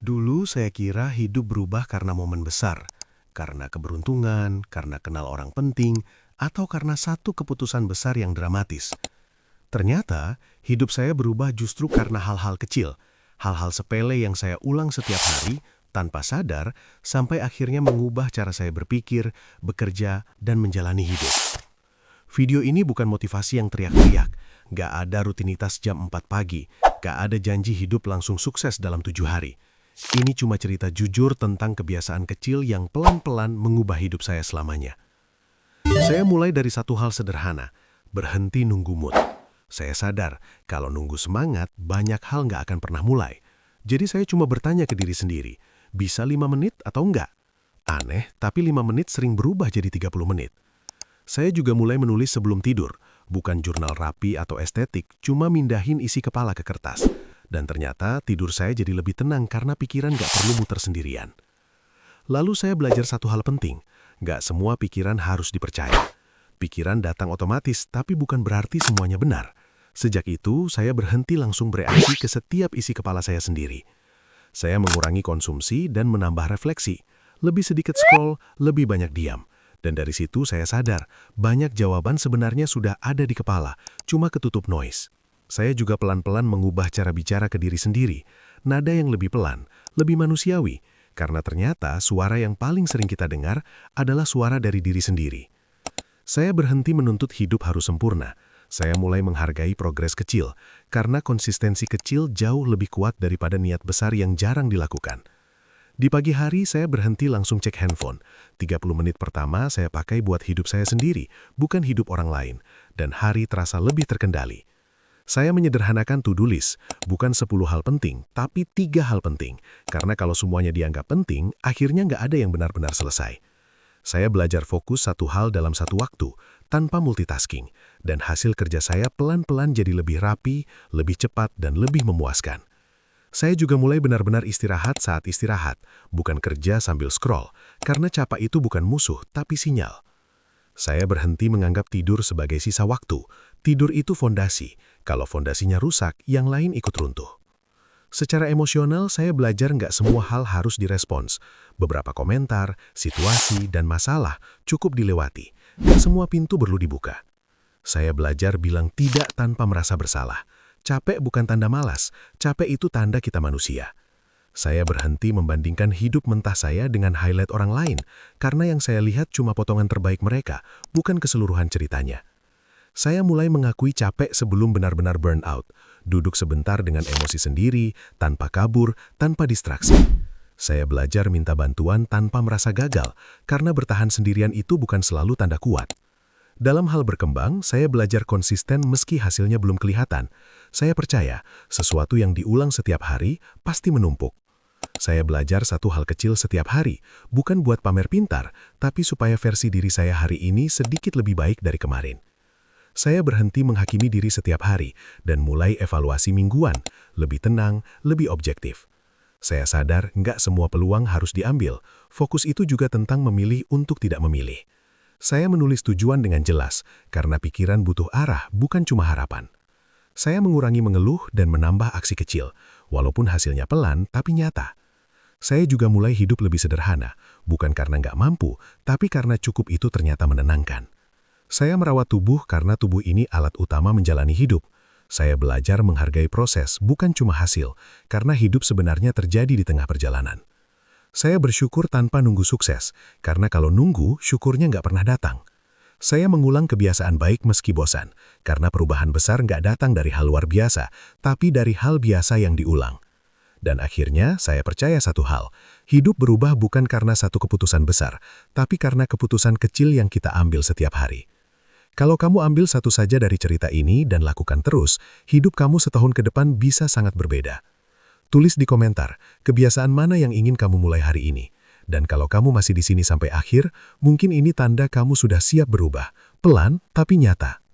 Dulu saya kira hidup berubah karena momen besar, karena keberuntungan, karena kenal orang penting, atau karena satu keputusan besar yang dramatis. Ternyata, hidup saya berubah justru karena hal-hal kecil, hal-hal sepele yang saya ulang setiap hari, tanpa sadar, sampai akhirnya mengubah cara saya berpikir, bekerja, dan menjalani hidup. Video ini bukan motivasi yang teriak-teriak, gak ada rutinitas jam 4 pagi, gak ada janji hidup langsung sukses dalam 7 hari. Ini cuma cerita jujur tentang kebiasaan kecil yang pelan-pelan mengubah hidup saya selamanya. Saya mulai dari satu hal sederhana, berhenti nunggu mood. Saya sadar, kalau nunggu semangat, banyak hal nggak akan pernah mulai. Jadi saya cuma bertanya ke diri sendiri, bisa 5 menit atau enggak? Aneh, tapi 5 menit sering berubah jadi 30 menit. Saya juga mulai menulis sebelum tidur, bukan jurnal rapi atau estetik, cuma mindahin isi kepala ke kertas. Dan ternyata tidur saya jadi lebih tenang karena pikiran nggak perlu muter sendirian. Lalu saya belajar satu hal penting, nggak semua pikiran harus dipercaya. Pikiran datang otomatis, tapi bukan berarti semuanya benar. Sejak itu, saya berhenti langsung bereaksi ke setiap isi kepala saya sendiri. Saya mengurangi konsumsi dan menambah refleksi. Lebih sedikit scroll, lebih banyak diam. Dan dari situ saya sadar, banyak jawaban sebenarnya sudah ada di kepala, cuma ketutup noise. Saya juga pelan-pelan mengubah cara bicara ke diri sendiri, nada yang lebih pelan, lebih manusiawi, karena ternyata suara yang paling sering kita dengar adalah suara dari diri sendiri. Saya berhenti menuntut hidup harus sempurna. Saya mulai menghargai progres kecil, karena konsistensi kecil jauh lebih kuat daripada niat besar yang jarang dilakukan. Di pagi hari saya berhenti langsung cek handphone. 30 menit pertama saya pakai buat hidup saya sendiri, bukan hidup orang lain, dan hari terasa lebih terkendali. Saya menyederhanakan to-do list, bukan 10 hal penting, tapi 3 hal penting. Karena kalau semuanya dianggap penting, akhirnya nggak ada yang benar-benar selesai. Saya belajar fokus satu hal dalam satu waktu, tanpa multitasking. Dan hasil kerja saya pelan-pelan jadi lebih rapi, lebih cepat, dan lebih memuaskan. Saya juga mulai benar-benar istirahat saat istirahat, bukan kerja sambil scroll, karena capek itu bukan musuh, tapi sinyal. Saya berhenti menganggap tidur sebagai sisa waktu. Tidur itu fondasi. Kalau fondasinya rusak, yang lain ikut runtuh. Secara emosional, saya belajar nggak semua hal harus direspons. Beberapa komentar, situasi, dan masalah cukup dilewati. Nggak semua pintu perlu dibuka. Saya belajar bilang tidak tanpa merasa bersalah. Capek bukan tanda malas, capek itu tanda kita manusia. Saya berhenti membandingkan hidup mentah saya dengan highlight orang lain, karena yang saya lihat cuma potongan terbaik mereka, bukan keseluruhan ceritanya. Saya mulai mengakui capek sebelum benar-benar burn out, duduk sebentar dengan emosi sendiri, tanpa kabur, tanpa distraksi. Saya belajar minta bantuan tanpa merasa gagal, karena bertahan sendirian itu bukan selalu tanda kuat. Dalam hal berkembang, saya belajar konsisten meski hasilnya belum kelihatan. Saya percaya, sesuatu yang diulang setiap hari pasti menumpuk. Saya belajar satu hal kecil setiap hari, bukan buat pamer pintar, tapi supaya versi diri saya hari ini sedikit lebih baik dari kemarin. Saya berhenti menghakimi diri setiap hari, dan mulai evaluasi mingguan, lebih tenang, lebih objektif. Saya sadar nggak semua peluang harus diambil, fokus itu juga tentang memilih untuk tidak memilih. Saya menulis tujuan dengan jelas, karena pikiran butuh arah, bukan cuma harapan. Saya mengurangi mengeluh dan menambah aksi kecil, walaupun hasilnya pelan tapi nyata. Saya juga mulai hidup lebih sederhana, bukan karena nggak mampu, tapi karena cukup itu ternyata menenangkan. Saya merawat tubuh karena tubuh ini alat utama menjalani hidup. Saya belajar menghargai proses, bukan cuma hasil, karena hidup sebenarnya terjadi di tengah perjalanan. Saya bersyukur tanpa nunggu sukses, karena kalau nunggu, syukurnya nggak pernah datang. Saya mengulang kebiasaan baik meski bosan, karena perubahan besar nggak datang dari hal luar biasa, tapi dari hal biasa yang diulang. Dan akhirnya, saya percaya satu hal, hidup berubah bukan karena satu keputusan besar, tapi karena keputusan kecil yang kita ambil setiap hari. Kalau kamu ambil satu saja dari cerita ini dan lakukan terus, hidup kamu setahun ke depan bisa sangat berbeda. Tulis di komentar, kebiasaan mana yang ingin kamu mulai hari ini. Dan kalau kamu masih di sini sampai akhir, mungkin ini tanda kamu sudah siap berubah, pelan tapi nyata.